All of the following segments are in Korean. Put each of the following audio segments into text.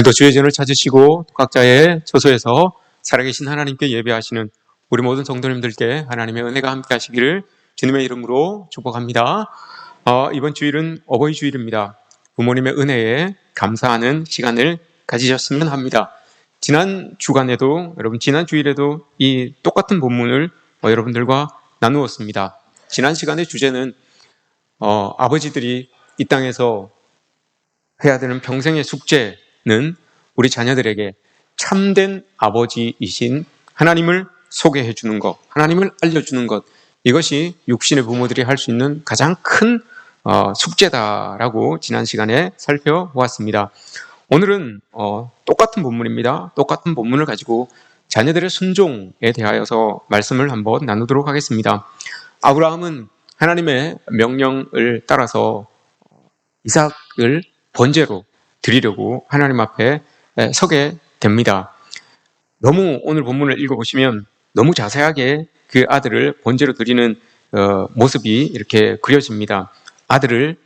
오늘도 주의 전을 찾으시고 각자의 처소에서 살아계신 하나님께 예배하시는 우리 모든 성도님들께 하나님의 은혜가 함께 하시기를 주님의 이름으로 축복합니다. 이번 주일은 어버이 주일입니다. 부모님의 은혜에 감사하는 시간을 가지셨으면 합니다. 지난 주간에도 지난 주일에도 이 똑같은 본문을 여러분들과 나누었습니다. 지난 시간의 주제는 아버지들이 이 땅에서 해야 되는 평생의 숙제는 우리 자녀들에게 참된 아버지이신 하나님을 소개해 주는 것, 하나님을 알려주는 것, 이것이 육신의 부모들이 할 수 있는 가장 큰 숙제다라고 지난 시간에 살펴보았습니다. 오늘은 똑같은 본문입니다. 똑같은 본문을 가지고 자녀들의 순종에 대하여서 말씀을 한번 나누도록 하겠습니다. 아브라함은 하나님의 명령을 따라서 이삭을 번제로 드리려고 하나님 앞에 서게 됩니다. 너무 오늘 본문을 읽어보시면 너무 자세하게 그 아들을 번제로 드리는 모습이 이렇게 그려집니다. 아들을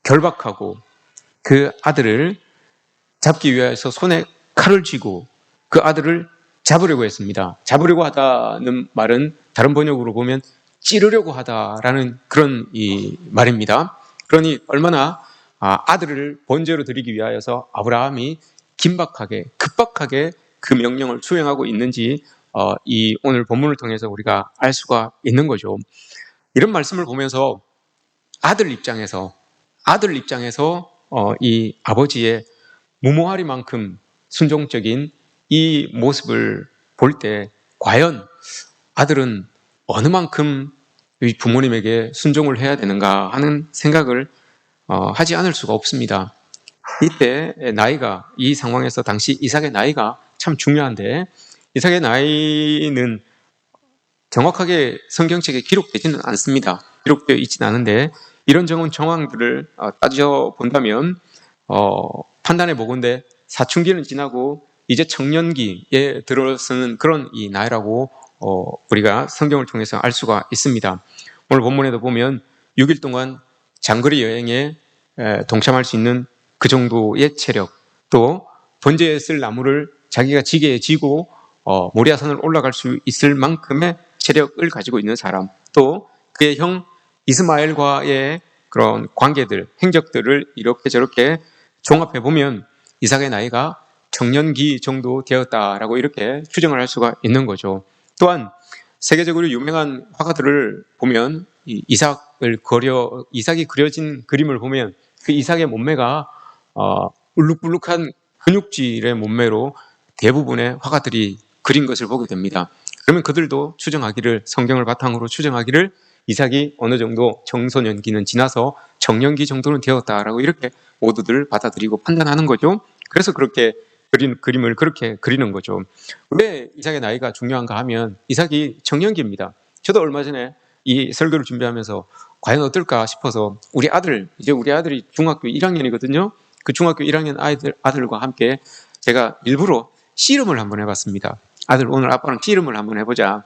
결박하고 그 아들을 잡기 위해서 손에 칼을 쥐고 그 아들을 잡으려고 했습니다. 잡으려고 하다는 말은 다른 번역으로 보면 찌르려고 하다라는 그런 이 말입니다. 그러니 얼마나 아들을 번제로 드리기 위하여서 아브라함이 급박하게 그 명령을 수행하고 있는지 이 오늘 본문을 통해서 우리가 알 수가 있는 거죠. 이런 말씀을 보면서 아들 입장에서 이 아버지의 무모하리만큼 순종적인 이 모습을 볼 때 과연 아들은 어느 만큼 부모님에게 순종을 해야 되는가 하는 생각을 하지 않을 수가 없습니다. 이때 나이가, 이 상황에서 당시 이삭의 나이가 참 중요한데, 이삭의 나이는 정확하게 성경책에 기록되지는 않습니다. 기록되어 있지는 않은데 이런저런 정황들을 따져본다면 판단해 보건대 사춘기는 지나고 이제 청년기에 들어서는 그런 이 나이라고 우리가 성경을 통해서 알 수가 있습니다. 오늘 본문에도 보면 6일 동안 장거리 여행에 동참할 수 있는 그 정도의 체력, 또 번제에 쓸 나무를 자기가 지게에 지고 모리아산을 올라갈 수 있을 만큼의 체력을 가지고 있는 사람, 또 그의 형 이스마엘과의 그런 관계들, 행적들을 이렇게 저렇게 종합해 보면 이삭의 나이가 청년기 정도 되었다라고 이렇게 추정을 할 수가 있는 거죠. 또한 세계적으로 유명한 화가들을 보면 이삭이 그려진 그림을 보면 그 이삭의 몸매가 울룩불룩한 근육질의 몸매로 대부분의 화가들이 그린 것을 보게 됩니다. 그러면 그들도 성경을 바탕으로 추정하기를 이삭이 어느 정도 청소년기는 지나서 청년기 정도는 되었다라고 이렇게 모두들 받아들이고 판단하는 거죠. 그래서 그렇게 그림을 그렇게 그리는 거죠. 왜 이삭의 나이가 중요한가 하면 이삭이 청년기입니다. 저도 얼마 전에 이 설교를 준비하면서 과연 어떨까 싶어서 우리 아들이 중학교 1학년이거든요. 그 중학교 1학년 아들과 함께 제가 일부러 씨름을 한번 해봤습니다. 아들, 오늘 아빠랑 씨름을 한번 해보자.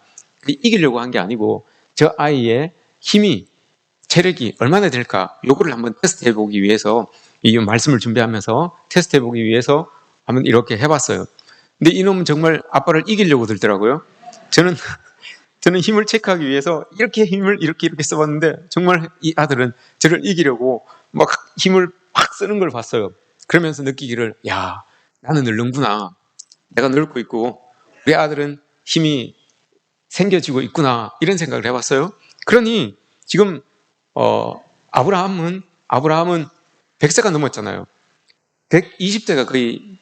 이기려고 한 게 아니고 저 아이의 힘이, 체력이 얼마나 될까, 요거를 한번 테스트 해보기 위해서, 이 말씀을 준비하면서 테스트 해보기 위해서 한번 이렇게 해봤어요. 근데 이놈은 정말 아빠를 이기려고 들더라고요. 저는 힘을 체크하기 위해서 힘을 이렇게 써봤는데 정말 이 아들은 저를 이기려고 막 힘을 확 쓰는 걸 봤어요. 그러면서 느끼기를, 야, 나는 늙는구나. 내가 늙고 있고 우리 아들은 힘이 생겨지고 있구나, 이런 생각을 해봤어요. 그러니 지금 아브라함은 100세가 넘었잖아요. 120세가 거의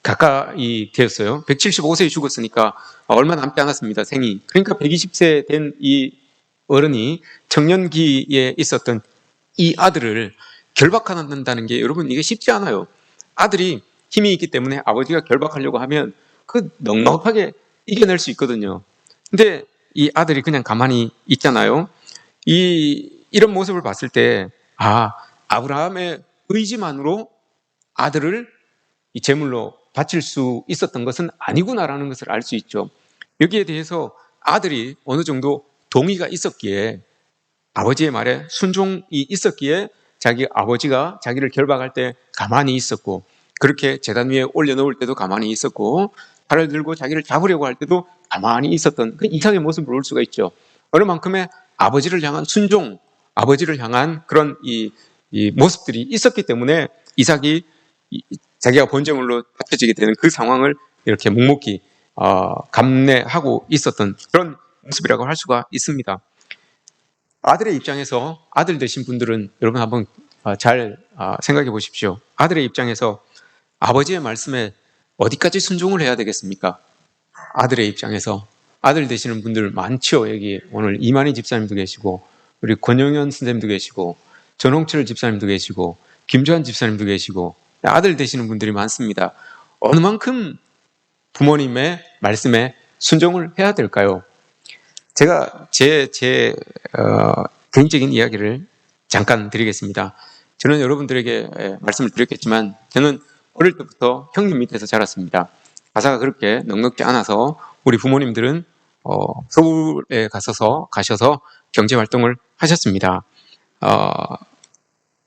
가까이 되었어요. 175세에 죽었으니까 얼마 남지 않았습니다, 생이. 그러니까 120세 된 이 어른이 청년기에 있었던 이 아들을 결박한다는 게, 여러분, 이게 쉽지 않아요. 아들이 힘이 있기 때문에 아버지가 결박하려고 하면 그 넉넉하게 이겨낼 수 있거든요. 근데 이 아들이 그냥 가만히 있잖아요. 이런 모습을 봤을 때, 아브라함의 의지만으로 아들을 이 제물로 바칠 수 있었던 것은 아니구나라는 것을 알 수 있죠. 여기에 대해서 아들이 어느 정도 동의가 있었기에, 아버지의 말에 순종이 있었기에 자기 아버지가 자기를 결박할 때 가만히 있었고, 그렇게 제단 위에 올려놓을 때도 가만히 있었고 팔을 들고 자기를 잡으려고 할 때도 가만히 있었던 그 이삭의 모습을 볼 수가 있죠. 어느 만큼의 아버지를 향한 순종, 아버지를 향한 그런 이 모습들이 있었기 때문에 이삭이 자기가 번제물로 바쳐지게 되는 그 상황을 이렇게 묵묵히 감내하고 있었던 그런 모습이라고 할 수가 있습니다. 아들의 입장에서, 아들 되신 분들은 여러분 한번 잘 생각해 보십시오. 아들의 입장에서 아버지의 말씀에 어디까지 순종을 해야 되겠습니까? 아들의 입장에서. 아들 되시는 분들 많죠. 여기 오늘 이만희 집사님도 계시고 우리 권영현 선생님도 계시고 전홍철 집사님도 계시고 김주환 집사님도 계시고 아들 되시는 분들이 많습니다. 어느 만큼 부모님의 말씀에 순종을 해야 될까요? 제가 제 개인적인 이야기를 잠깐 드리겠습니다. 저는 여러분들에게 말씀을 드렸겠지만 저는 어릴 때부터 형님 밑에서 자랐습니다. 가사가 그렇게 넉넉지 않아서 우리 부모님들은 서울에 가셔서 경제활동을 하셨습니다.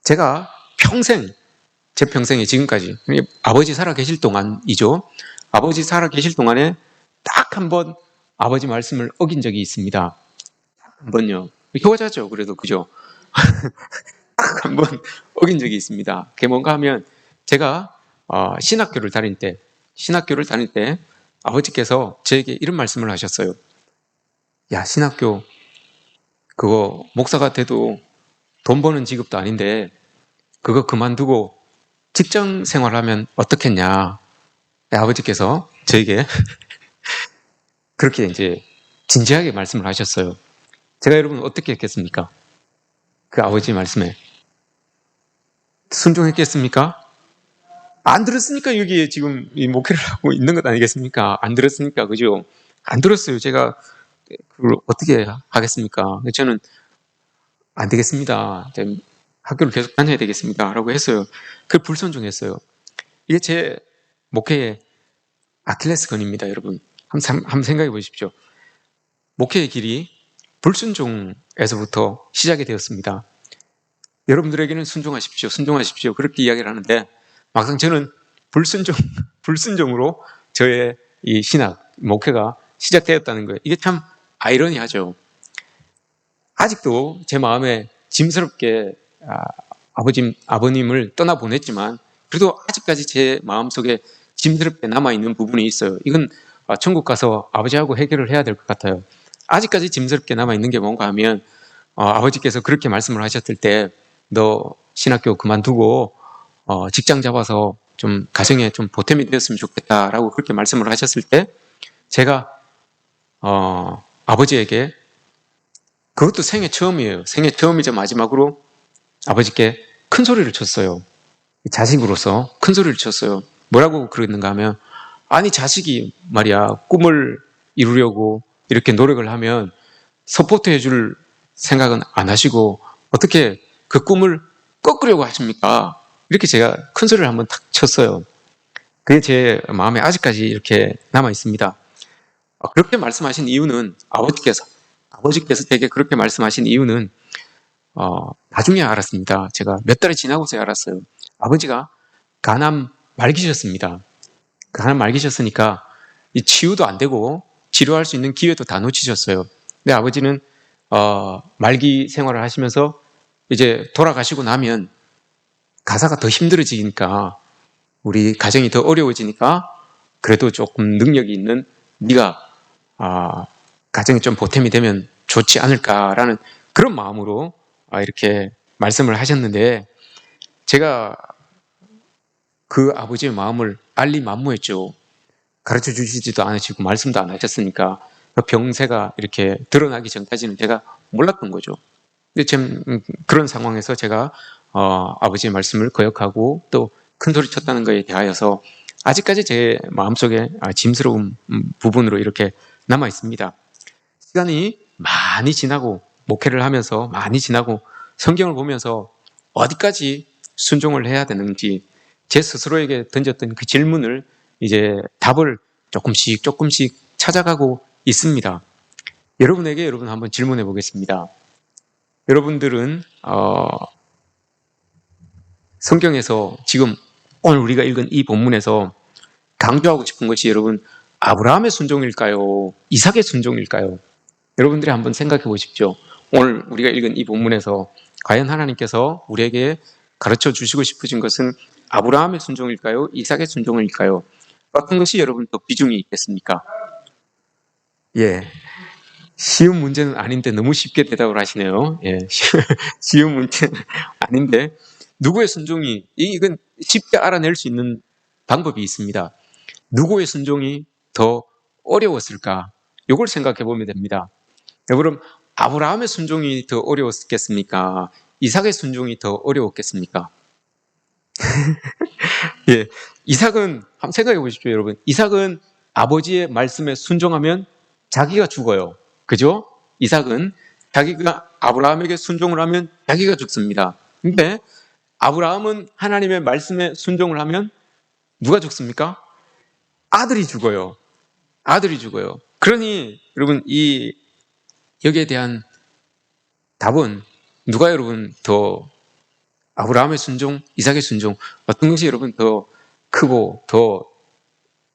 제가 제 평생에 지금까지 아버지 살아 계실 동안이죠. 아버지 살아 계실 동안에 딱 한 번 아버지 말씀을 어긴 적이 있습니다. 한 번요. 효자죠. 그래도 그죠? 딱 한 번 어긴 적이 있습니다. 그게 뭔가 하면 제가 신학교를 다닐 때 아버지께서 저에게 이런 말씀을 하셨어요. 야, 신학교 그거 목사가 돼도 돈 버는 직업도 아닌데 그거 그만두고 직장 생활하면 어떻겠냐. 아버지께서 저에게 그렇게 이제 진지하게 말씀을 하셨어요. 제가 여러분 어떻게 했겠습니까? 그 아버지 말씀에 순종했겠습니까? 안 들었으니까 여기에 지금 이 목회를 하고 있는 것 아니겠습니까? 안 들었으니까 그죠? 안 들었어요. 제가 그걸 어떻게 하겠습니까? 저는 안 되겠습니다. 학교를 계속 다녀야 되겠습니다. 라고 했어요. 그 불순종했어요. 이게 제 목회의 아킬레스건입니다, 여러분. 한번 생각해 보십시오. 목회의 길이 불순종에서부터 시작이 되었습니다. 여러분들에게는 순종하십시오. 순종하십시오. 그렇게 이야기를 하는데 막상 저는 불순종으로 저의 이 신학, 목회가 시작되었다는 거예요. 이게 참 아이러니하죠. 아직도 제 마음에 짐스럽게 아버님을 떠나보냈지만 그래도 아직까지 제 마음속에 짐스럽게 남아있는 부분이 있어요. 이건 천국 가서 아버지하고 해결을 해야 될 것 같아요. 아직까지 짐스럽게 남아있는 게 뭔가 하면 아버지께서 그렇게 말씀을 하셨을 때 너 신학교 그만두고 직장 잡아서 좀 가정에 좀 보탬이 되었으면 좋겠다라고 그렇게 말씀을 하셨을 때 제가 아버지에게 그것도 생애 처음이에요. 생애 처음이자 마지막으로 아버지께 큰 소리를 쳤어요. 자식으로서 큰 소리를 쳤어요. 뭐라고 그러는가 하면 아니 자식이 말이야 꿈을 이루려고 이렇게 노력을 하면 서포트 해줄 생각은 안 하시고 어떻게 그 꿈을 꺾으려고 하십니까? 이렇게 제가 큰 소리를 한번 탁 쳤어요. 그게 제 마음에 아직까지 이렇게 남아 있습니다. 그렇게 말씀하신 이유는 아버지께서 되게 그렇게 말씀하신 이유는 나중에 알았습니다. 제가 몇 달이 지나고서야 알았어요. 아버지가 간암 말기셨습니다. 간암 말기셨으니까 이 치유도 안 되고 치료할 수 있는 기회도 다 놓치셨어요. 근데 아버지는 말기 생활을 하시면서 이제 돌아가시고 나면 가사가 더 힘들어지니까 우리 가정이 더 어려워지니까 그래도 조금 능력이 있는 네가 가정이 좀 보탬이 되면 좋지 않을까라는 그런 마음으로 이렇게 말씀을 하셨는데 제가 그 아버지의 마음을 알리만무했죠. 가르쳐 주시지도 않으시고 말씀도 안 하셨으니까 그 병세가 이렇게 드러나기 전까지는 제가 몰랐던 거죠. 근데 지금 그런 상황에서 제가 아버지의 말씀을 거역하고 또 큰소리 쳤다는 것에 대하여서 아직까지 제 마음속에 짐스러운 부분으로 이렇게 남아 있습니다. 시간이 많이 지나고 목회를 하면서 많이 지나고 성경을 보면서 어디까지 순종을 해야 되는지 제 스스로에게 던졌던 그 질문을 이제 답을 조금씩 찾아가고 있습니다. 여러분에게 여러분 한번 질문해 보겠습니다. 여러분들은 성경에서 지금 오늘 우리가 읽은 이 본문에서 강조하고 싶은 것이 여러분 아브라함의 순종일까요? 이삭의 순종일까요? 여러분들이 한번 생각해 보십시오. 오늘 우리가 읽은 이 본문에서 과연 하나님께서 우리에게 가르쳐 주시고 싶으신 것은 아브라함의 순종일까요? 이삭의 순종일까요? 어떤 것이 여러분 더 비중이 있겠습니까? 예, 쉬운 문제는 아닌데 너무 쉽게 대답을 하시네요. 예, 쉬운 문제는 아닌데 누구의 순종이 이건 쉽게 알아낼 수 있는 방법이 있습니다. 누구의 순종이 더 어려웠을까? 이걸 생각해 보면 됩니다. 여러분, 아브라함의 순종이 더 어려웠겠습니까? 이삭의 순종이 더 어려웠겠습니까? 예, 이삭은 한번 생각해 보십시오, 여러분. 이삭은 아버지의 말씀에 순종하면 자기가 죽어요. 그죠? 이삭은 자기가 아브라함에게 순종을 하면 자기가 죽습니다. 근데 아브라함은 하나님의 말씀에 순종을 하면 누가 죽습니까? 아들이 죽어요. 아들이 죽어요. 그러니 여러분 여기에 대한 답은 누가 여러분 더 아브라함의 순종, 이삭의 순종 어떤 것이 여러분 더 크고 더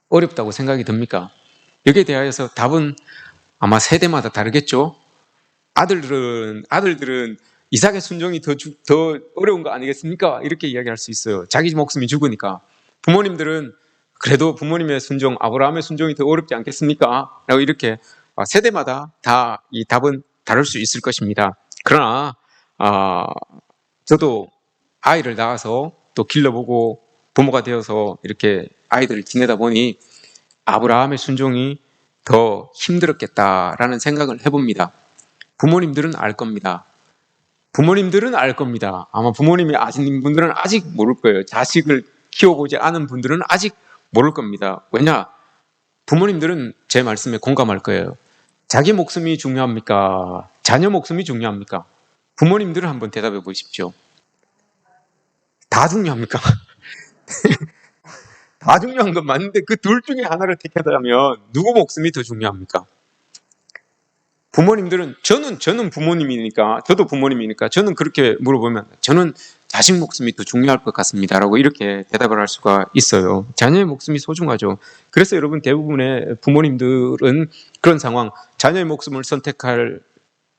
어렵다고 생각이 듭니까? 여기에 대하여서 답은 아마 세대마다 다르겠죠. 아들들은 이삭의 순종이 더 어려운 거 아니겠습니까? 이렇게 이야기할 수 있어요. 자기 목숨이 죽으니까. 부모님들은 그래도 부모님의 순종, 아브라함의 순종이 더 어렵지 않겠습니까? 라고 이렇게 세대마다 다 이 답은 다를 수 있을 것입니다. 그러나 저도 아이를 낳아서 또 길러보고 부모가 되어서 이렇게 아이들을 지내다 보니 아브라함의 순종이 더 힘들었겠다라는 생각을 해봅니다. 부모님들은 알 겁니다. 부모님들은 알 겁니다. 아마 부모님이 아신 분들은 아직 모를 거예요. 자식을 키워보지 않은 분들은 아직 모를 겁니다. 왜냐? 부모님들은 제 말씀에 공감할 거예요. 자기 목숨이 중요합니까? 자녀 목숨이 중요합니까? 부모님들은 한번 대답해 보십시오. 다 중요합니까? 다 중요한 건 맞는데 그 둘 중에 하나를 택하자면 누구 목숨이 더 중요합니까? 부모님들은 저는 부모님이니까 저도 부모님이니까 저는 그렇게 물어보면 저는 자식 목숨이 더 중요할 것 같습니다 라고 이렇게 대답을 할 수가 있어요. 자녀의 목숨이 소중하죠. 그래서 여러분 대부분의 부모님들은 그런 상황, 자녀의 목숨을 선택할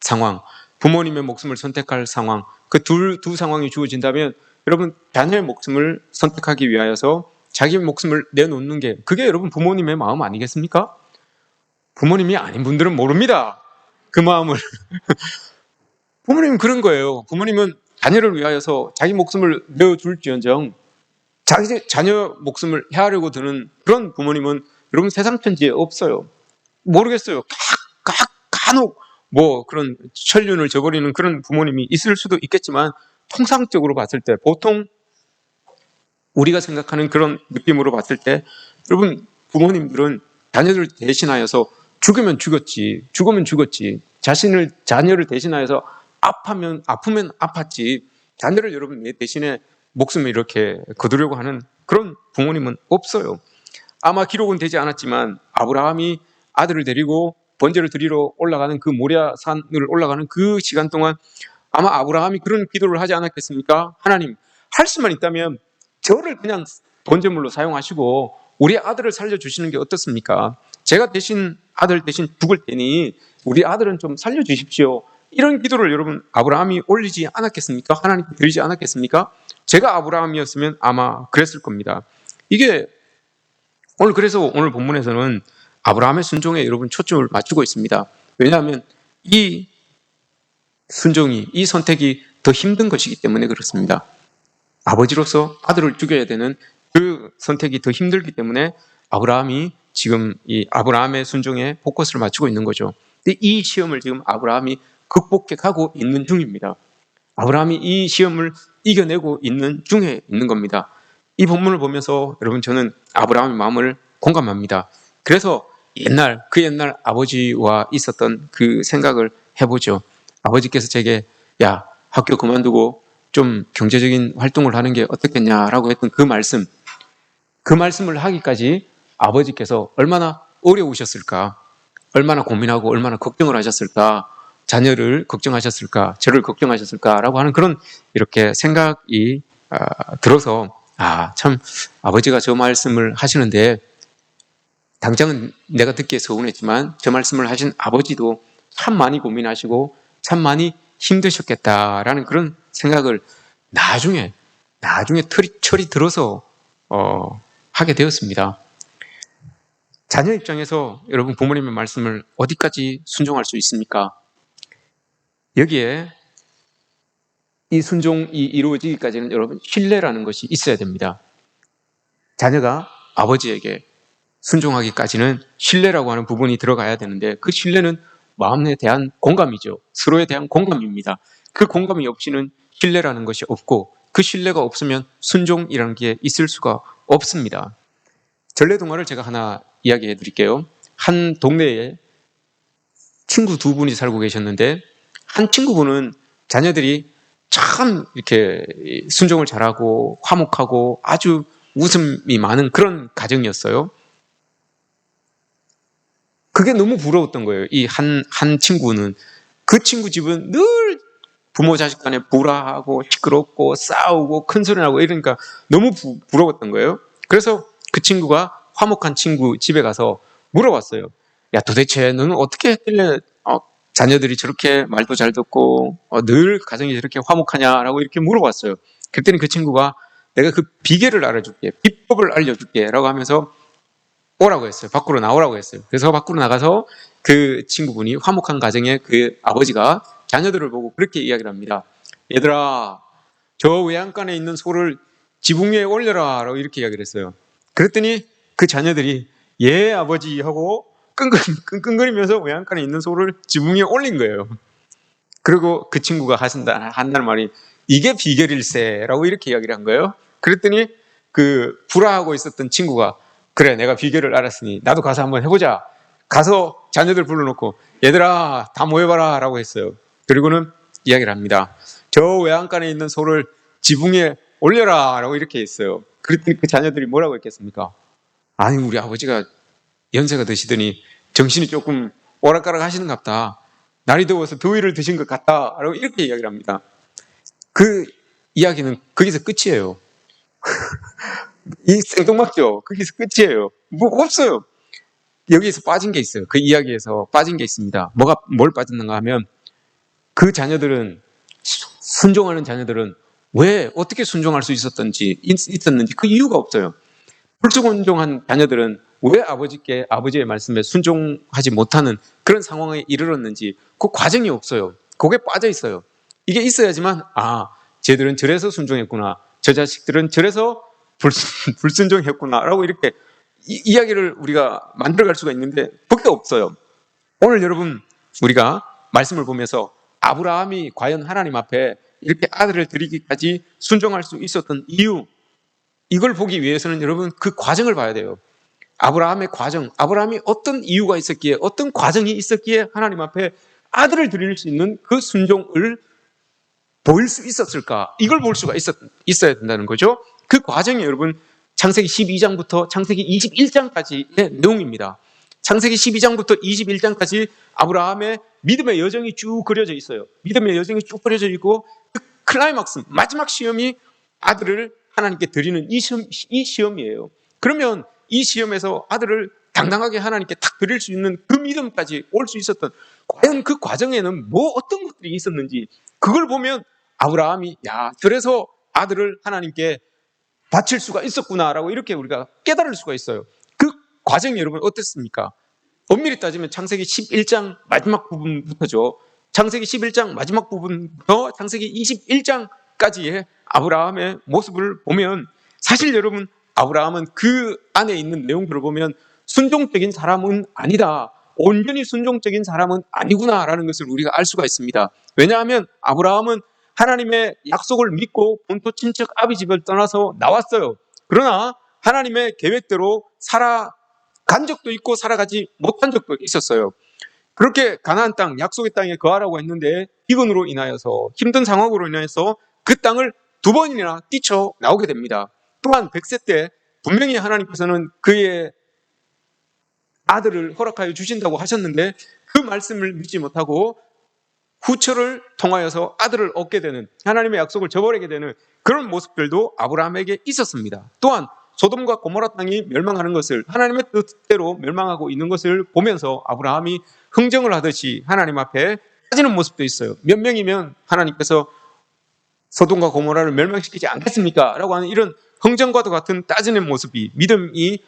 상황, 부모님의 목숨을 선택할 상황, 그 두 상황이 주어진다면 여러분 자녀의 목숨을 선택하기 위하여서 자기 목숨을 내놓는 게 그게 여러분 부모님의 마음 아니겠습니까? 부모님이 아닌 분들은 모릅니다. 그 마음을. 부모님은 그런 거예요. 부모님은 자녀를 위하여서 자기 목숨을 내어줄지언정 자기 자녀 목숨을 헤아려고 드는 그런 부모님은 여러분 세상 천지에 없어요. 모르겠어요. 간혹 그런 천륜을 저버리는 그런 부모님이 있을 수도 있겠지만 통상적으로 봤을 때 보통 우리가 생각하는 그런 느낌으로 봤을 때 여러분 부모님들은 자녀를 대신하여서 죽으면 죽었지, 죽으면 죽었지, 자녀를 대신하여서 아프면 아팠지, 자녀를 여러분 대신에 목숨을 이렇게 거두려고 하는 그런 부모님은 없어요. 아마 기록은 되지 않았지만 아브라함이 아들을 데리고 번제를 드리러 올라가는 그 모리아 산을 올라가는 그 시간 동안 아마 아브라함이 그런 기도를 하지 않았겠습니까? 하나님, 할 수만 있다면 저를 그냥 번제물로 사용하시고 우리 아들을 살려주시는 게 어떻습니까? 제가 아들 대신 죽을 테니 우리 아들은 좀 살려주십시오. 이런 기도를 여러분 아브라함이 올리지 않았겠습니까? 하나님께 드리지 않았겠습니까? 제가 아브라함이었으면 아마 그랬을 겁니다. 이게 그래서 오늘 본문에서는 아브라함의 순종에 여러분 초점을 맞추고 있습니다. 왜냐하면 이 순종이, 이 선택이 더 힘든 것이기 때문에 그렇습니다. 아버지로서 아들을 죽여야 되는 그 선택이 더 힘들기 때문에 아브라함이 지금 이 아브라함의 순종에 포커스를 맞추고 있는 거죠. 근데 이 시험을 지금 아브라함이 극복해 가고 있는 중입니다. 아브라함이 이 시험을 이겨내고 있는 중에 있는 겁니다. 이 본문을 보면서 여러분 저는 아브라함의 마음을 공감합니다. 그래서 그 옛날 아버지와 있었던 그 생각을 해보죠. 아버지께서 제게 야 학교 그만두고 좀 경제적인 활동을 하는 게 어떻겠냐라고 했던 그 말씀을 하기까지 아버지께서 얼마나 어려우셨을까, 얼마나 고민하고 얼마나 걱정을 하셨을까, 자녀를 걱정하셨을까, 저를 걱정하셨을까라고 하는 그런 이렇게 생각이 들어서 참 아버지가 저 말씀을 하시는데 당장은 내가 듣기에 서운했지만 저 말씀을 하신 아버지도 참 많이 고민하시고 참 많이 힘드셨겠다라는 그런 생각을 나중에 철이 들어서 하게 되었습니다. 자녀 입장에서 여러분 부모님의 말씀을 어디까지 순종할 수 있습니까? 여기에 이 순종이 이루어지기까지는 여러분 신뢰라는 것이 있어야 됩니다. 자녀가 아버지에게 순종하기까지는 신뢰라고 하는 부분이 들어가야 되는데 그 신뢰는 마음에 대한 공감이죠. 서로에 대한 공감입니다. 그 공감이 없이는 신뢰라는 것이 없고 그 신뢰가 없으면 순종이라는 게 있을 수가 없습니다. 전래동화를 제가 하나 이야기해 드릴게요. 한 동네에 친구 두 분이 살고 계셨는데 한 친구분은 자녀들이 참 이렇게 순종을 잘하고 화목하고 아주 웃음이 많은 그런 가정이었어요. 그게 너무 부러웠던 거예요. 이 한 친구는. 그 친구 집은 늘 부모 자식 간에 불화하고 시끄럽고 싸우고 큰 소리 나고 이러니까 너무 부러웠던 거예요. 그래서 그 친구가 화목한 친구 집에 가서 물어봤어요. 야, 도대체 너는 어떻게 했길래 자녀들이 저렇게 말도 잘 듣고 늘 가정이 저렇게 화목하냐라고 이렇게 물어봤어요. 그랬더니 그 친구가 내가 그 비결을 알려줄게, 비법을 알려줄게 라고 하면서 오라고 했어요. 밖으로 나오라고 했어요. 그래서 밖으로 나가서 그 친구분이 화목한 가정의 그 아버지가 자녀들을 보고 그렇게 이야기를 합니다. 얘들아, 저 외양간에 있는 소를 지붕 위에 올려라 라고 이렇게 이야기를 했어요. 그랬더니 그 자녀들이 예 아버지 하고 끙끙거리면서 외양간에 있는 소를 지붕 위에 올린 거예요. 그리고 그 친구가 한다는 말이 이게 비결일세 라고 이렇게 이야기를 한 거예요. 그랬더니 그 불화하고 있었던 친구가 그래 내가 비결을 알았으니 나도 가서 한번 해보자. 가서 자녀들 불러놓고 얘들아 다 모여봐라 라고 했어요. 그리고는 이야기를 합니다. 저 외양간에 있는 소를 지붕 위에 올려라 라고 이렇게 했어요. 그랬더니 그 자녀들이 뭐라고 했겠습니까? 아니 우리 아버지가 연세가 드시더니 정신이 조금 오락가락 하시는갑다. 날이 더워서 더위를 드신 것 같다 라고 이렇게 이야기를 합니다. 그 이야기는 거기서 끝이에요. 이 생뚱맞죠? 거기서 끝이에요. 뭐 없어요. 여기에서 빠진 게 있어요. 그 이야기에서 빠진 게 있습니다. 뭘 빠졌는가 하면 그 자녀들은 순종하는 자녀들은 왜 어떻게 순종할 수 있었는지 그 이유가 없어요. 불순종한 자녀들은 왜 아버지의 말씀에 순종하지 못하는 그런 상황에 이르렀는지 그 과정이 없어요. 그게 빠져 있어요. 이게 있어야지만 쟤들은 저래서 순종했구나. 저 자식들은 저래서 불순종했구나 라고 이렇게 이야기를 우리가 만들어갈 수가 있는데 그게 없어요. 오늘 여러분 우리가 말씀을 보면서 아브라함이 과연 하나님 앞에 이렇게 아들을 드리기까지 순종할 수 있었던 이유, 이걸 보기 위해서는 여러분 그 과정을 봐야 돼요. 아브라함의 과정, 아브라함이 어떤 이유가 있었기에 어떤 과정이 있었기에 하나님 앞에 아들을 드릴 수 있는 그 순종을 보일 수 있었을까? 이걸 볼 수가 있어야 된다는 거죠. 그 과정이 여러분 창세기 12장부터 창세기 21장까지의 내용입니다. 창세기 12장부터 21장까지 아브라함의 믿음의 여정이 쭉 그려져 있어요. 믿음의 여정이 쭉 그려져 있고 그 클라이막스, 마지막 시험이 아들을 하나님께 드리는 이 시험이에요. 그러면 이 시험에서 아들을 당당하게 하나님께 탁 드릴 수 있는 그 믿음까지 올 수 있었던 과연 그 과정에는 어떤 것들이 있었는지 그걸 보면 아브라함이 그래서 아들을 하나님께 바칠 수가 있었구나라고 이렇게 우리가 깨달을 수가 있어요. 그 과정이 여러분 어땠습니까? 엄밀히 따지면 창세기 11장 마지막 부분부터죠. 창세기 11장 마지막 부분부터 창세기 21장까지의 아브라함의 모습을 보면 사실 여러분 아브라함은 그 안에 있는 내용들을 보면 순종적인 사람은 아니다. 온전히 순종적인 사람은 아니구나라는 것을 우리가 알 수가 있습니다. 왜냐하면 아브라함은 하나님의 약속을 믿고 본토 친척 아비 집을 떠나서 나왔어요. 그러나 하나님의 계획대로 살아간 적도 있고 살아가지 못한 적도 있었어요. 그렇게 가나안 땅, 약속의 땅에 거하라고 했는데 기근으로 인하여서 힘든 상황으로 인해서 그 땅을 2번이나 뛰쳐나오게 됩니다. 또한 100세 때 분명히 하나님께서는 그의 아들을 허락하여 주신다고 하셨는데 그 말씀을 믿지 못하고 후처를 통하여서 아들을 얻게 되는, 하나님의 약속을 저버리게 되는 그런 모습들도 아브라함에게 있었습니다. 또한 소돔과 고모라 땅이 멸망하는 것을, 하나님의 뜻대로 멸망하고 있는 것을 보면서 아브라함이 흥정을 하듯이 하나님 앞에 따지는 모습도 있어요. 몇 명이면 하나님께서 소돔과 고모라를 멸망시키지 않겠습니까? 라고 하는 이런 흥정과도 같은 따지는 모습이, 믿음의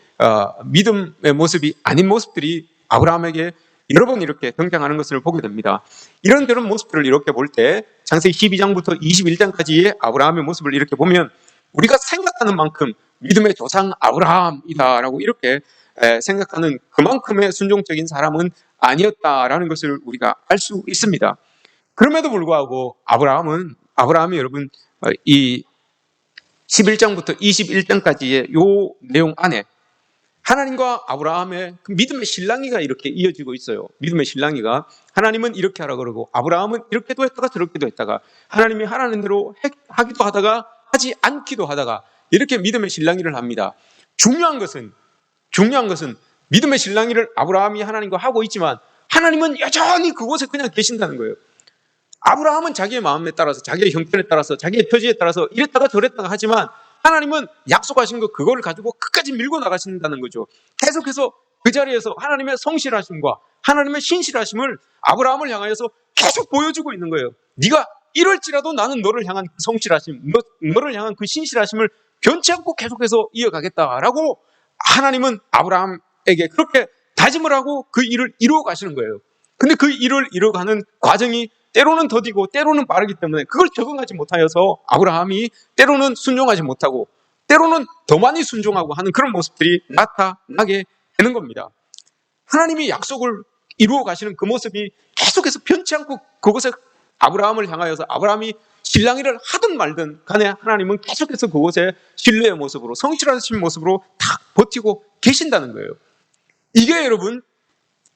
모습이 아닌 모습들이 아브라함에게 여러 번 이렇게 등장하는 것을 보게 됩니다. 이런 모습들을 이렇게 볼 때 창세기 12장부터 21장까지의 아브라함의 모습을 이렇게 보면 우리가 생각하는 만큼 믿음의 조상 아브라함이다라고 이렇게 생각하는 그만큼의 순종적인 사람은 아니었다라는 것을 우리가 알 수 있습니다. 그럼에도 불구하고 아브라함이 여러분 이 11장부터 21장까지의 요 내용 안에 하나님과 아브라함의 그 믿음의 실랑이가 이렇게 이어지고 있어요. 믿음의 실랑이가, 하나님은 이렇게 하라 그러고 아브라함은 이렇게도 했다가 저렇게도 했다가, 하나님이 하라는 대로 하기도 하다가 하지 않기도 하다가, 이렇게 믿음의 실랑이를 합니다. 중요한 것은 믿음의 실랑이를 아브라함이 하나님과 하고 있지만 하나님은 여전히 그곳에 그냥 계신다는 거예요. 아브라함은 자기의 마음에 따라서, 자기의 형편에 따라서, 자기의 처지에 따라서 이랬다가 저랬다가 하지만 하나님은 약속하신 것, 그거를 가지고 끝까지 밀고 나가신다는 거죠. 계속해서 그 자리에서 하나님의 성실하심과 하나님의 신실하심을 아브라함을 향하여서 계속 보여주고 있는 거예요. 네가 이럴지라도 나는 너를 향한 그 성실하심, 너를 향한 그 신실하심을 변치 않고 계속해서 이어가겠다라고 하나님은 아브라함에게 그렇게 다짐을 하고 그 일을 이루어 가시는 거예요. 근데 그 일을 이루어가는 과정이 때로는 더디고 때로는 빠르기 때문에 그걸 적응하지 못하여서 아브라함이 때로는 순종하지 못하고 때로는 더 많이 순종하고 하는 그런 모습들이 나타나게 되는 겁니다. 하나님이 약속을 이루어 가시는 그 모습이 계속해서 변치 않고 그곳에 아브라함을 향하여서, 아브라함이 실랑이를 하든 말든 간에 하나님은 계속해서 그곳에 신뢰의 모습으로, 성실하신 모습으로 딱 버티고 계신다는 거예요. 이게 여러분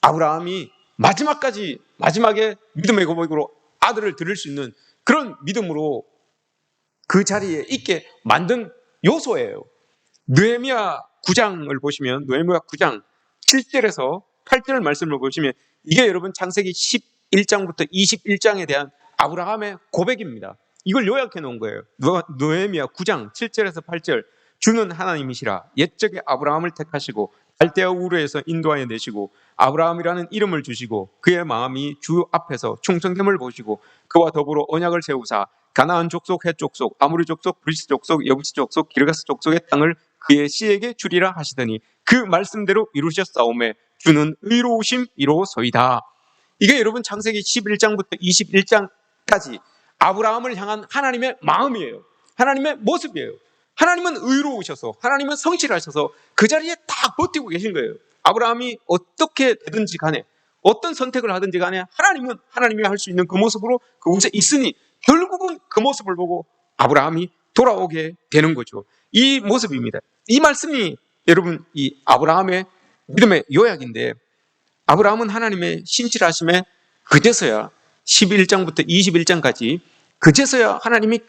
아브라함이 마지막에 믿음의 고백으로 아들을 드릴 수 있는 그런 믿음으로 그 자리에 있게 만든 요소예요. 느헤미야 9장을 보시면, 느헤미야 9장 7절에서 8절 말씀을 보시면 이게 여러분 창세기 11장부터 21장에 대한 아브라함의 고백입니다. 이걸 요약해 놓은 거예요. 느헤미야 9장 7절에서 8절. 주는 하나님이시라. 옛적에 아브라함을 택하시고 갈대아 우르에서 인도하여 내시고 아브라함이라는 이름을 주시고 그의 마음이 주 앞에서 충성됨을 보시고 그와 더불어 언약을 세우사 가나안 족속, 헷 족속, 아모리 족속, 브리스 족속, 여부시 족속, 기르가스 족속의 땅을 그의 씨에게 주리라 하시더니 그 말씀대로 이루셨사오매 주는 의로우심이로소이다. 이게 여러분 창세기 11장부터 21장까지 아브라함을 향한 하나님의 마음이에요. 하나님의 모습이에요. 하나님은 의로우셔서, 하나님은 성실하셔서 그 자리에 딱 버티고 계신 거예요. 아브라함이 어떻게 되든지 간에, 어떤 선택을 하든지 간에 하나님은 하나님이 할 수 있는 그 모습으로 그곳에 있으니 결국은 그 모습을 보고 아브라함이 돌아오게 되는 거죠. 이 모습입니다. 이 말씀이 여러분 이 아브라함의 믿음의 요약인데, 아브라함은 하나님의 신실하심에 그제서야 11장부터 21장까지 그제서야 하나님이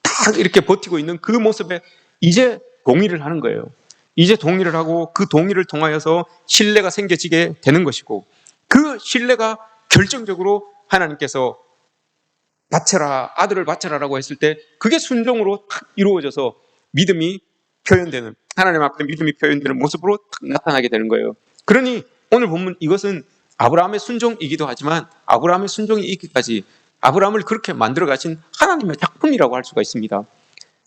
딱 이렇게 버티고 있는 그 모습에 이제 동의를 하는 거예요. 이제 동의를 하고 그 동의를 통하여서 신뢰가 생겨지게 되는 것이고, 그 신뢰가 결정적으로 하나님께서 바쳐라, 아들을 바쳐라라고 했을 때 그게 순종으로 탁 이루어져서 믿음이 표현되는, 하나님 앞에 믿음이 표현되는 모습으로 탁 나타나게 되는 거예요. 그러니 오늘 본문 이것은 아브라함의 순종이기도 하지만 아브라함의 순종이 있기까지 아브라함을 그렇게 만들어 가신 하나님의 작품이라고 할 수가 있습니다.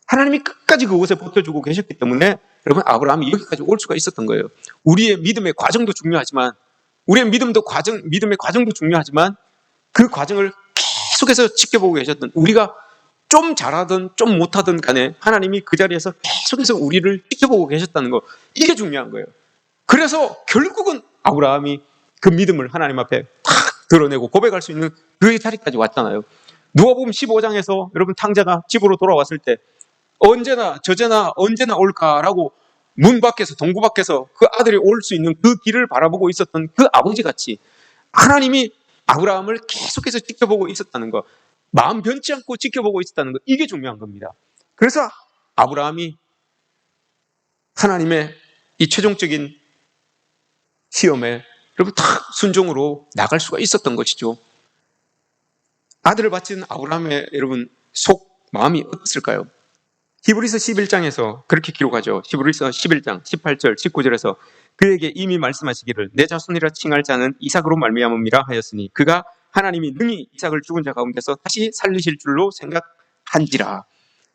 하나님이 끝까지 그곳에 버텨주고 계셨기 때문에 여러분 아브라함이 여기까지 올 수가 있었던 거예요. 우리의 믿음의 과정도 중요하지만, 우리의 믿음의 과정도 중요하지만 그 과정을 계속해서 지켜보고 계셨던, 우리가 좀 잘하든 좀 못하든 간에 하나님이 그 자리에서 계속해서 우리를 지켜보고 계셨다는 거, 이게 중요한 거예요. 그래서 결국은 아브라함이 그 믿음을 하나님 앞에 탁 드러내고 고백할 수 있는 그 자리까지 왔잖아요. 누가복음 15장에서 여러분 탕자가 집으로 돌아왔을 때 언제나 올까라고 문 밖에서, 동구 밖에서 그 아들이 올 수 있는 그 길을 바라보고 있었던 그 아버지같이 하나님이 아브라함을 계속해서 지켜보고 있었다는 거, 마음 변치 않고 지켜보고 있었다는 거, 이게 중요한 겁니다. 그래서 아브라함이 하나님의 이 최종적인 시험에 여러분 다 순종으로 나갈 수가 있었던 것이죠. 아들을 바친 아브라함의 여러분 마음이 어땠을까요? 히브리서 11장에서 그렇게 기록하죠. 히브리서 11장 18절 19절에서 그에게 이미 말씀하시기를 내 자손이라 칭할 자는 이삭으로 말미암음이라 하였으니 그가 하나님이 능히 이삭을 죽은 자 가운데서 다시 살리실 줄로 생각한지라.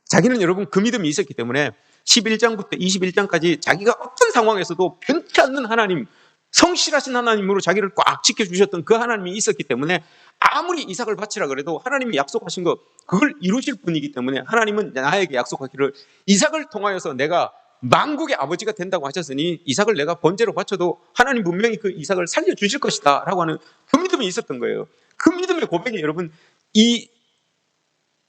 자기는 여러분 그 믿음이 있었기 때문에 11장부터 21장까지 자기가 어떤 상황에서도 변치 않는 하나님, 성실하신 하나님으로 자기를 꽉 지켜주셨던 그 하나님이 있었기 때문에 아무리 이삭을 바치라 그래도 하나님이 약속하신 것 그걸 이루실 분이기 때문에 하나님은 나에게 약속하기를 이삭을 통하여서 내가 만국의 아버지가 된다고 하셨으니 이삭을 내가 번제로 바쳐도 하나님 분명히 그 이삭을 살려주실 것이다 라고 하는 그 믿음이 있었던 거예요. 그 믿음의 고백이 여러분 이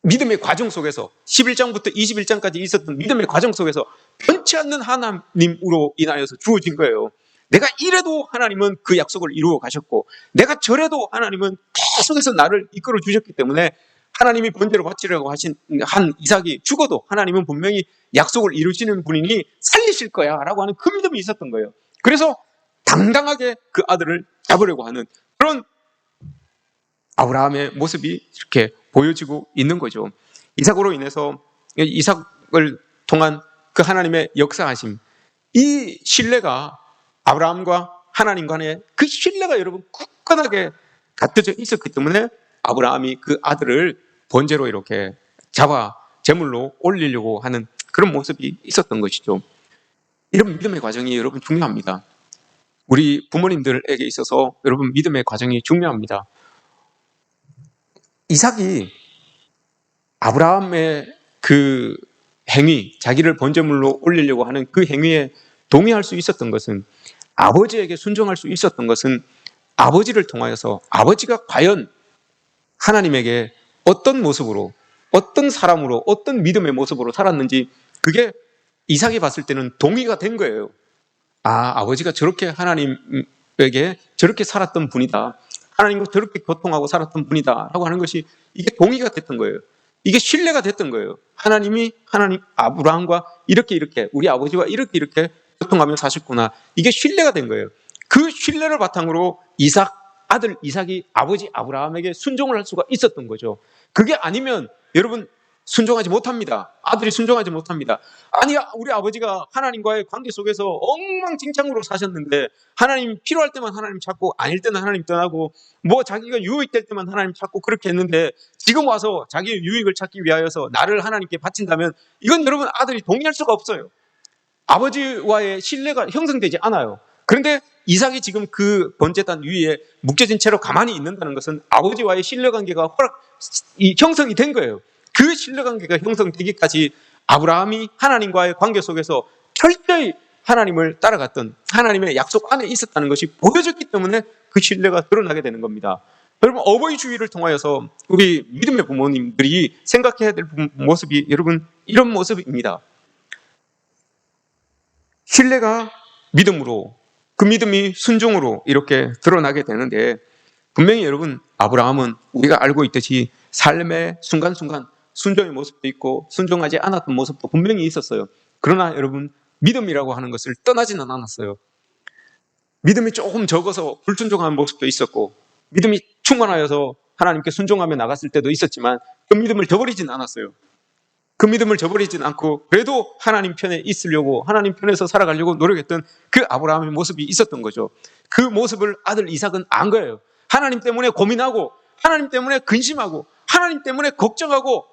믿음의 과정 속에서 11장부터 21장까지 있었던 믿음의 과정 속에서 변치 않는 하나님으로 인하여서 주어진 거예요. 내가 이래도 하나님은 그 약속을 이루어 가셨고 내가 저래도 하나님은 계속해서 나를 이끌어 주셨기 때문에 하나님이 번제로 바치려고 하신 한 이삭이 죽어도 하나님은 분명히 약속을 이루시는 분이니 살리실 거야 라고 하는 그 믿음이 있었던 거예요. 그래서 당당하게 그 아들을 잡으려고 하는 그런 아브라함의 모습이 이렇게 보여지고 있는 거죠. 이삭으로 인해서 이삭을 통한 그 하나님의 역사하심, 이 신뢰가 아브라함과 하나님 간의 그 신뢰가 여러분 굳건하게 갖춰져 있었기 때문에 아브라함이 그 아들을 번제로 이렇게 잡아 제물로 올리려고 하는 그런 모습이 있었던 것이죠. 이런 믿음의 과정이 여러분 중요합니다. 우리 부모님들에게 있어서 여러분 믿음의 과정이 중요합니다. 이삭이 아브라함의 그 행위, 자기를 번제물로 올리려고 하는 그 행위에 동의할 수 있었던 것은, 아버지에게 순종할 수 있었던 것은 아버지를 통하여서 아버지가 과연 하나님에게 어떤 모습으로, 어떤 사람으로, 어떤 믿음의 모습으로 살았는지 그게 이삭이 봤을 때는 동의가 된 거예요. 아, 아버지가 저렇게 하나님에게 저렇게 살았던 분이다. 하나님과 저렇게 교통하고 살았던 분이다 라고 하는 것이 이게 동의가 됐던 거예요. 이게 신뢰가 됐던 거예요. 하나님 아브라함과 이렇게 우리 아버지와 이렇게 교통하며 사셨구나. 이게 신뢰가 된 거예요. 그 신뢰를 바탕으로 아들 이삭이 아버지 아브라함에게 순종을 할 수가 있었던 거죠. 그게 아니면 여러분 순종하지 못합니다. 아들이 순종하지 못합니다. 아니, 우리 아버지가 하나님과의 관계 속에서 엉망진창으로 사셨는데 하나님 필요할 때만 하나님 찾고 아닐 때는 하나님 떠나고 뭐 자기가 유익될 때만 하나님 찾고 그렇게 했는데 지금 와서 자기의 유익을 찾기 위하여서 나를 하나님께 바친다면 이건 여러분 아들이 동의할 수가 없어요. 아버지와의 신뢰가 형성되지 않아요. 그런데 이삭이 지금 그 번제단 위에 묵혀진 채로 가만히 있는다는 것은 아버지와의 신뢰관계가 형성이 된 거예요. 그 신뢰관계가 형성되기까지 아브라함이 하나님과의 관계 속에서 철저히 하나님을 따라갔던, 하나님의 약속 안에 있었다는 것이 보여졌기 때문에 그 신뢰가 드러나게 되는 겁니다. 여러분, 어버이 주의를 통하여서 우리 믿음의 부모님들이 생각해야 될 모습이 여러분 이런 모습입니다. 신뢰가 믿음으로, 그 믿음이 순종으로 이렇게 드러나게 되는데, 분명히 여러분 아브라함은 우리가 알고 있듯이 삶의 순간순간 순종의 모습도 있고 순종하지 않았던 모습도 분명히 있었어요. 그러나 여러분 믿음이라고 하는 것을 떠나지는 않았어요. 믿음이 조금 적어서 불순종하는 모습도 있었고 믿음이 충만하여서 하나님께 순종하며 나갔을 때도 있었지만 그 믿음을 저버리진 않았어요. 그 믿음을 저버리진 않고 그래도 하나님 편에 있으려고, 하나님 편에서 살아가려고 노력했던 그 아브라함의 모습이 있었던 거죠. 그 모습을 아들 이삭은 안 거예요. 하나님 때문에 고민하고 하나님 때문에 근심하고 하나님 때문에 걱정하고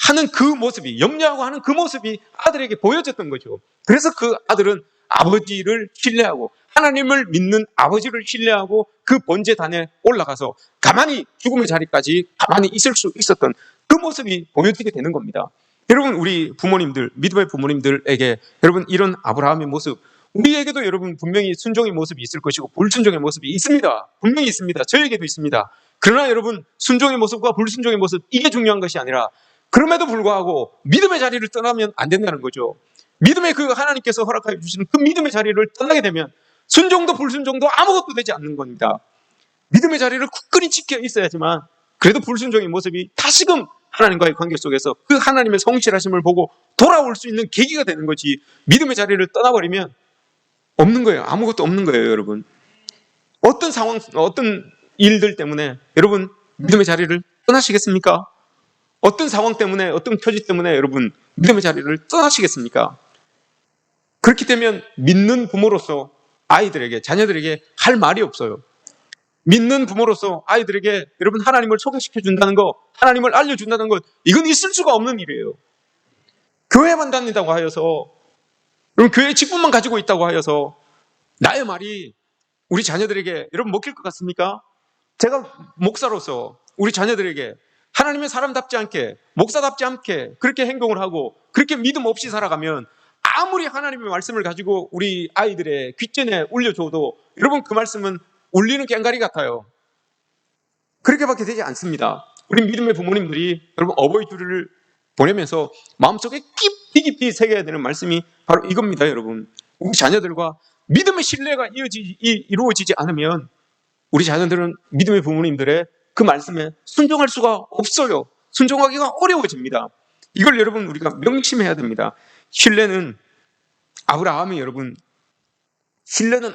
하는 그 모습이, 염려하고 하는 그 모습이 아들에게 보여졌던 거죠. 그래서 그 아들은 아버지를 신뢰하고 하나님을 믿는 아버지를 신뢰하고 그 번제단에 올라가서 가만히 죽음의 자리까지 가만히 있을 수 있었던 그 모습이 보여지게 되는 겁니다. 여러분, 우리 부모님들, 믿음의 부모님들에게 여러분 이런 아브라함의 모습, 우리에게도 여러분 분명히 순종의 모습이 있을 것이고 불순종의 모습이 있습니다. 분명히 있습니다. 저에게도 있습니다. 그러나 여러분 순종의 모습과 불순종의 모습, 이게 중요한 것이 아니라 그럼에도 불구하고 믿음의 자리를 떠나면 안 된다는 거죠. 믿음의 그 하나님께서 허락하여 주시는 그 믿음의 자리를 떠나게 되면 순종도 불순종도 아무것도 되지 않는 겁니다. 믿음의 자리를 굳건히 지켜 있어야지만 그래도 불순종의 모습이 다시금 하나님과의 관계 속에서 그 하나님의 성실하심을 보고 돌아올 수 있는 계기가 되는 거지, 믿음의 자리를 떠나버리면 없는 거예요. 아무것도 없는 거예요. 여러분, 어떤 상황, 어떤 일들 때문에 여러분 믿음의 자리를 떠나시겠습니까? 어떤 상황 때문에, 어떤 처지 때문에 여러분 믿음의 자리를 떠나시겠습니까? 그렇게 되면 믿는 부모로서 아이들에게, 자녀들에게 할 말이 없어요. 믿는 부모로서 아이들에게 여러분 하나님을 소개시켜 준다는 거, 하나님을 알려준다는 것, 이건 있을 수가 없는 일이에요. 교회만 다닌다고 하여서, 여러분 교회 직분만 가지고 있다고 하여서 나의 말이 우리 자녀들에게 여러분 먹힐 것 같습니까? 제가 목사로서 우리 자녀들에게 하나님의 사람답지 않게, 목사답지 않게 그렇게 행동을 하고 그렇게 믿음 없이 살아가면 아무리 하나님의 말씀을 가지고 우리 아이들의 귓전에 울려줘도 여러분 그 말씀은 울리는 꽹가리 같아요. 그렇게밖에 되지 않습니다. 우리 믿음의 부모님들이 여러분 어버이 주를 보내면서 마음속에 깊이 새겨야 되는 말씀이 바로 이겁니다. 여러분, 우리 자녀들과 믿음의 신뢰가 이루어지지 않으면 우리 자녀들은 믿음의 부모님들의 그 말씀에 순종할 수가 없어요. 순종하기가 어려워집니다. 이걸 여러분 우리가 명심해야 됩니다. 신뢰는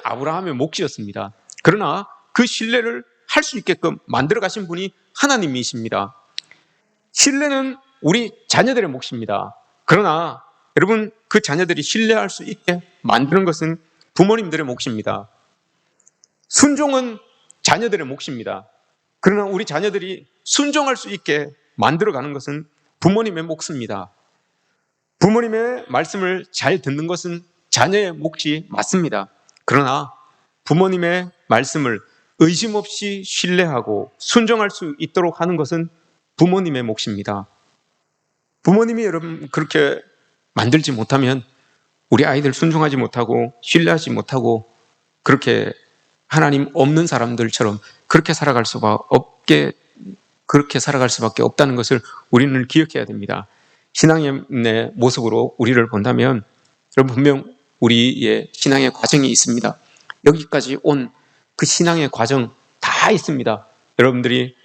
아브라함의 몫이었습니다. 그러나 그 신뢰를 할 수 있게끔 만들어 가신 분이 하나님이십니다. 신뢰는 우리 자녀들의 몫입니다. 그러나 여러분 그 자녀들이 신뢰할 수 있게 만드는 것은 부모님들의 몫입니다. 순종은 자녀들의 몫입니다. 그러나 우리 자녀들이 순종할 수 있게 만들어가는 것은 부모님의 몫입니다. 부모님의 말씀을 잘 듣는 것은 자녀의 몫이 맞습니다. 그러나 부모님의 말씀을 의심 없이 신뢰하고 순종할 수 있도록 하는 것은 부모님의 몫입니다. 부모님이 여러분 그렇게 만들지 못하면 우리 아이들 순종하지 못하고 신뢰하지 못하고 그렇게 하나님 없는 사람들처럼 그렇게 살아갈 수밖에 없다는 것을 우리는 기억해야 됩니다. 신앙의 모습으로 우리를 본다면 여러분 분명 우리의 신앙의 과정이 있습니다. 여기까지 온 그 신앙의 과정 다 있습니다. 여러분들이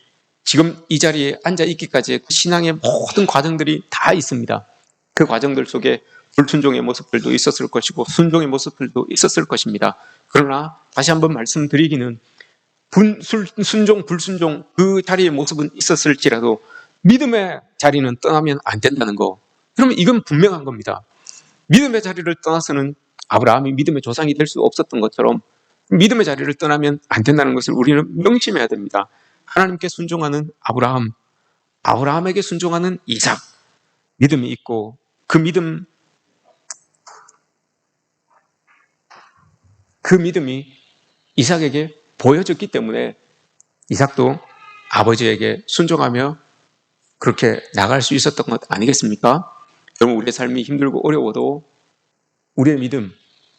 지금 이 자리에 앉아 있기까지의 그 신앙의 모든 과정들이 다 있습니다. 그 과정들 속에 불순종의 모습들도 있었을 것이고 순종의 모습들도 있었을 것입니다. 그러나 다시 한번 말씀드리기는 순종, 불순종 그 자리의 모습은 있었을지라도 믿음의 자리는 떠나면 안 된다는 거. 그러면 이건 분명한 겁니다. 믿음의 자리를 떠나서는 아브라함이 믿음의 조상이 될 수 없었던 것처럼 믿음의 자리를 떠나면 안 된다는 것을 우리는 명심해야 됩니다. 하나님께 순종하는 아브라함, 아브라함에게 순종하는 이삭, 믿음이 있고 그 믿음이 이삭에게 보여졌기 때문에 이삭도 아버지에게 순종하며 그렇게 나갈 수 있었던 것 아니겠습니까? 여러분 우리의 삶이 힘들고 어려워도 우리의 믿음,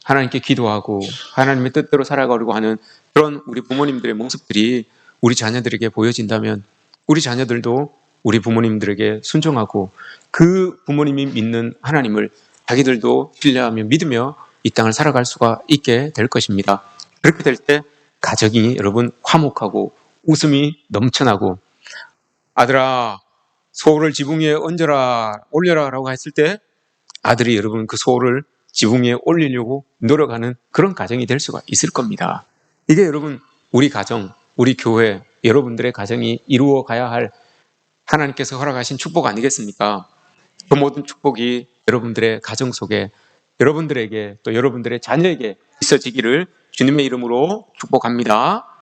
하나님께 기도하고 하나님의 뜻대로 살아가려고 하는 그런 우리 부모님들의 모습들이 우리 자녀들에게 보여진다면 우리 자녀들도 우리 부모님들에게 순종하고 그 부모님이 믿는 하나님을 자기들도 신뢰하며 믿으며 이 땅을 살아갈 수가 있게 될 것입니다. 그렇게 될 때 가정이 여러분 화목하고 웃음이 넘쳐나고 아들아 소를 지붕 위에 올려라 라고 했을 때 아들이 여러분 그 소를 지붕 위에 올리려고 노력하는 그런 가정이 될 수가 있을 겁니다. 이게 여러분 우리 가정, 우리 교회, 여러분들의 가정이 이루어 가야 할 하나님께서 허락하신 축복 아니겠습니까? 그 모든 축복이 여러분들의 가정 속에 여러분들에게 또 여러분들의 자녀에게 있어지기를 주님의 이름으로 축복합니다.